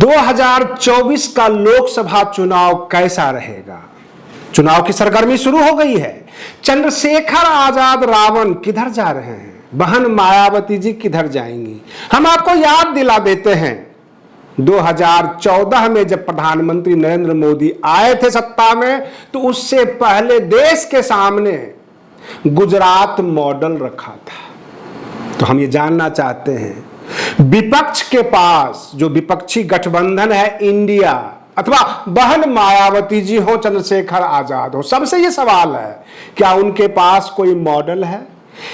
2024 का लोकसभा चुनाव कैसा रहेगा? चुनाव की सरगर्मी शुरू हो गई है। चंद्रशेखर आजाद रावण किधर जा रहे हैं? बहन मायावती जी किधर जाएंगी? हम आपको याद दिला देते हैं 2014 में जब प्रधानमंत्री नरेंद्र मोदी आए थे सत्ता में, तो उससे पहले देश के सामने गुजरात मॉडल रखा था। तो हम ये जानना चाहते हैं, विपक्ष के पास जो विपक्षी गठबंधन है इंडिया, अथवा बहन मायावती जी हो, चंद्रशेखर आजाद हो, सबसे ये सवाल है, क्या उनके पास कोई मॉडल है,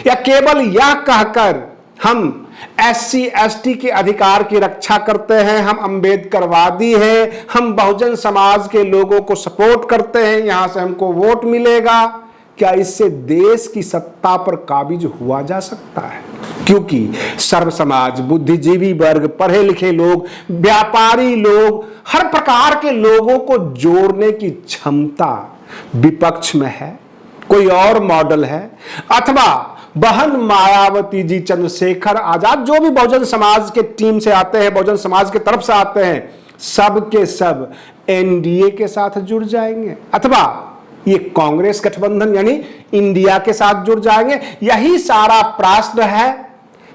या केवल यह कहकर हम SC ST के अधिकार की रक्षा करते हैं, हम अंबेडकरवादी हैं, हम बहुजन समाज के लोगों को सपोर्ट करते हैं, यहां से हमको वोट मिलेगा? क्या इससे देश की सत्ता पर काबिज हुआ जा सकता है? क्योंकि सर्व समाज, बुद्धिजीवी वर्ग, पढ़े लिखे लोग, व्यापारी लोग, हर प्रकार के लोगों को जोड़ने की क्षमता विपक्ष में है। कोई और मॉडल है? अथवा बहन मायावती जी, चंद्रशेखर आजाद, जो भी बहुजन समाज के टीम से आते हैं, बहुजन समाज की तरफ से आते हैं, सब के सब NDA के साथ जुड़ जाएंगे, अथवा ये कांग्रेस गठबंधन यानी इंडिया के साथ जुड़ जाएंगे? यही सारा प्रश्न है।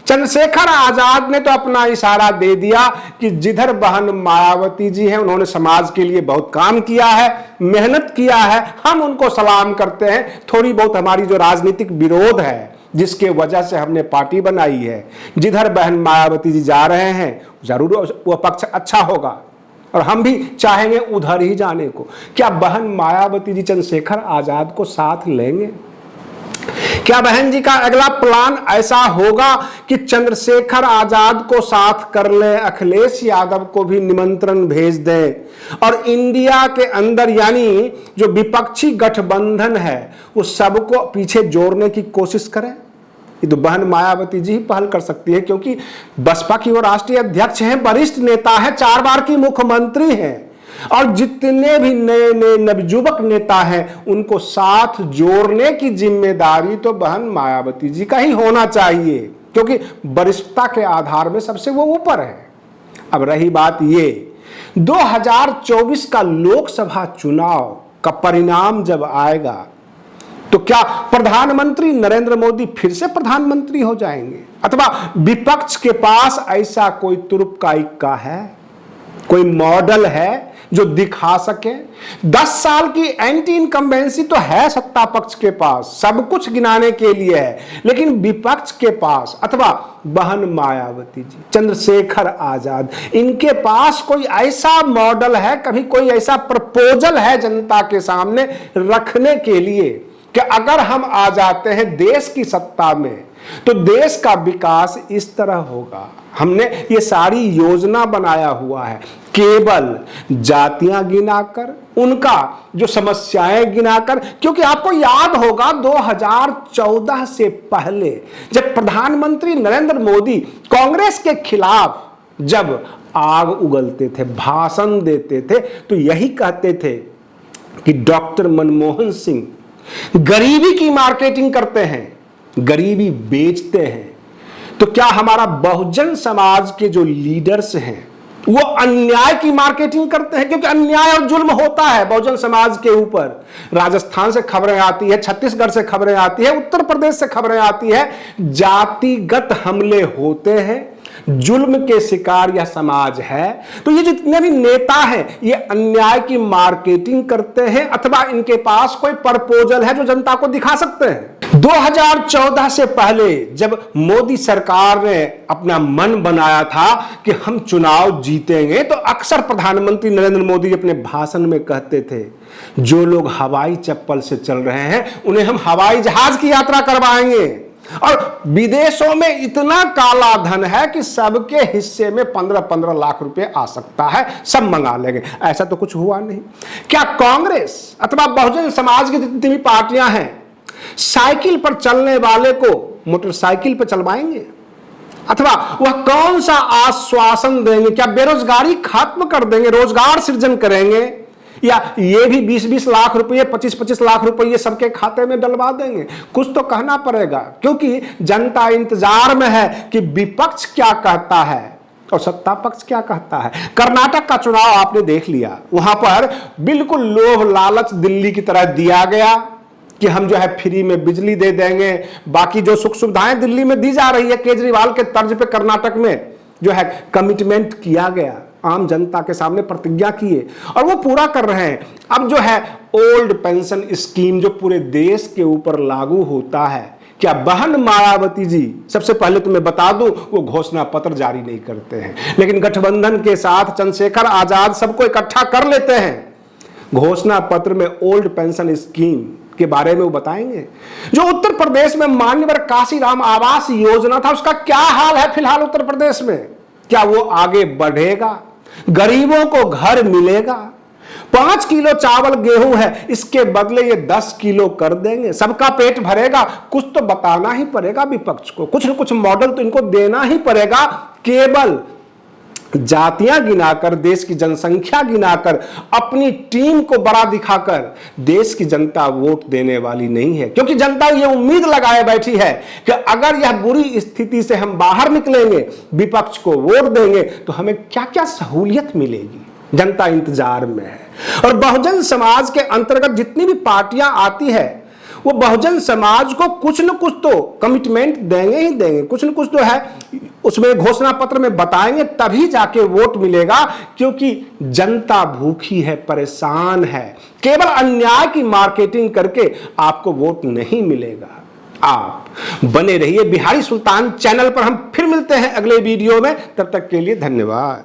चंद्रशेखर आजाद ने तो अपना इशारा दे दिया कि जिधर बहन मायावती जी हैं, उन्होंने समाज के लिए बहुत काम किया है, मेहनत किया है, हम उनको सलाम करते हैं। थोड़ी बहुत हमारी जो राजनीतिक विरोध है, जिसके वजह से हमने पार्टी बनाई है, जिधर बहन मायावती जी जा रहे हैं जरूर वो पक्ष अच्छा होगा और हम भी चाहेंगे उधर ही जाने को। क्या बहन मायावती जी चंद्रशेखर आजाद को साथ लेंगे? क्या बहन जी का अगला प्लान ऐसा होगा कि चंद्रशेखर आजाद को साथ कर ले, अखिलेश यादव को भी निमंत्रण भेज दें और इंडिया के अंदर यानी जो विपक्षी गठबंधन है वो सबको पीछे जोड़ने की कोशिश करें? ये तो बहन मायावती जी ही पहल कर सकती है, क्योंकि बसपा की वो राष्ट्रीय अध्यक्ष हैं, वरिष्ठ नेता है, 4 बार की मुख्यमंत्री हैं, और जितने भी नए नए नवयुवक नेता हैं उनको साथ जोड़ने की जिम्मेदारी तो बहन मायावती जी का ही होना चाहिए, क्योंकि वरिष्ठता के आधार में सबसे वो ऊपर है। अब रही बात ये 2024 का लोकसभा चुनाव का परिणाम जब आएगा तो क्या प्रधानमंत्री नरेंद्र मोदी फिर से प्रधानमंत्री हो जाएंगे, अथवा विपक्ष के पास ऐसा कोई तुरुप का इक्का है, कोई मॉडल है जो दिखा सके? 10 साल की एंटी इनकम्बेंसी तो है सत्ता पक्ष के पास, सब कुछ गिनाने के लिए है, लेकिन विपक्ष के पास अथवा बहन मायावती जी, चंद्रशेखर आजाद, इनके पास कोई ऐसा मॉडल है, कभी कोई ऐसा प्रपोजल है जनता के सामने रखने के लिए कि अगर हम आ जाते हैं देश की सत्ता में तो देश का विकास इस तरह होगा? हमने ये सारी योजना बनाया हुआ है केवल जातियां गिनाकर, उनका जो समस्याएं गिनाकर, क्योंकि आपको याद होगा 2014 से पहले जब प्रधानमंत्री नरेंद्र मोदी कांग्रेस के खिलाफ जब आग उगलते थे, भाषण देते थे, तो यही कहते थे कि डॉक्टर मनमोहन सिंह गरीबी की मार्केटिंग करते हैं, गरीबी बेचते हैं। तो क्या हमारा बहुजन समाज के जो लीडर्स हैं वो अन्याय की मार्केटिंग करते हैं? क्योंकि अन्याय और जुल्म होता है बहुजन समाज के ऊपर। राजस्थान से खबरें आती है, छत्तीसगढ़ से खबरें आती है, उत्तर प्रदेश से खबरें आती है, जातिगत हमले होते हैं, जुल्म के शिकार यह समाज है। तो ये जितने भी नेता हैं ये अन्याय की मार्केटिंग करते हैं, अथवा इनके पास कोई प्रपोजल है जो जनता को दिखा सकते हैं। 2014 से पहले जब मोदी सरकार ने अपना मन बनाया था कि हम चुनाव जीतेंगे, तो अक्सर प्रधानमंत्री नरेंद्र मोदी अपने भाषण में कहते थे, जो लोग हवाई चप्पल से चल रहे हैं उन्हें हम हवाई जहाज की यात्रा करवाएंगे, और विदेशों में इतना काला धन है कि सबके हिस्से में 15-15 लाख रुपए आ सकता है, सब मंगा लेंगे। ऐसा तो कुछ हुआ नहीं। क्या कांग्रेस अथवा बहुजन समाज की जितनी भी पार्टियां हैं साइकिल पर चलने वाले को मोटरसाइकिल पर चलवाएंगे, अथवा वह कौन सा आश्वासन देंगे? क्या बेरोजगारी खत्म कर देंगे, रोजगार सृजन करेंगे, या ये भी 20-20 लाख रुपए, 25-25 लाख रुपए सबके खाते में डलवा देंगे? कुछ तो कहना पड़ेगा, क्योंकि जनता इंतजार में है कि विपक्ष क्या कहता है। और सत्ता पक्ष क्या कहता है? कर्नाटक का चुनाव आपने देख लिया, वहां पर बिल्कुल लोभ लालच दिल्ली की तरह दिया गया कि हम जो है फ्री में बिजली दे देंगे, बाकी जो सुख सुविधाएं दिल्ली में दी जा रही है केजरीवाल के तर्ज पे कर्नाटक में जो है कमिटमेंट किया गया, आम जनता के सामने प्रतिज्ञा किए और वो पूरा कर रहे हैं। अब जो है ओल्ड पेंशन स्कीम जो पूरे देश के ऊपर लागू होता है, क्या बहन मायावती जी, सबसे पहले तो मैं बता दूं वो घोषणा पत्र जारी नहीं करते हैं, लेकिन गठबंधन के साथ चंद्रशेखर आजाद सबको इकट्ठा कर लेते हैं। घोषणा पत्र में ओल्ड पेंशन स्कीम के बारे में वो बताएंगे। जो उत्तर प्रदेश में मान्यवर काशीराम आवास योजना था, उसका क्या हाल है फिलहाल उत्तर प्रदेश में? क्या वो आगे बढ़ेगा? गरीबों को घर मिलेगा? 5 किलो चावल गेहूं है, इसके बदले ये 10 किलो कर देंगे, सबका पेट भरेगा? कुछ तो बताना ही पड़ेगा विपक्ष को, कुछ न कुछ मॉडल तो इनको देना ही पड़ेगा। केवल जातियां गिनाकर, देश की जनसंख्या गिनाकर, अपनी टीम को बड़ा दिखाकर देश की जनता वोट देने वाली नहीं है, क्योंकि जनता ये उम्मीद लगाए बैठी है कि अगर यह बुरी स्थिति से हम बाहर निकलेंगे, विपक्ष को वोट देंगे तो हमें क्या क्या सहूलियत मिलेगी। जनता इंतजार में है। और बहुजन समाज के अंतर्गत जितनी भी पार्टियां आती है, वो बहुजन समाज को कुछ न कुछ तो कमिटमेंट देंगे ही देंगे, कुछ न कुछ तो है उसमें घोषणा पत्र में बताएंगे, तभी जाके वोट मिलेगा। क्योंकि जनता भूखी है, परेशान है। केवल अन्याय की मार्केटिंग करके आपको वोट नहीं मिलेगा। आप बने रहिए बिहारी सुल्तान चैनल पर। हम फिर मिलते हैं अगले वीडियो में, तब तक के लिए धन्यवाद।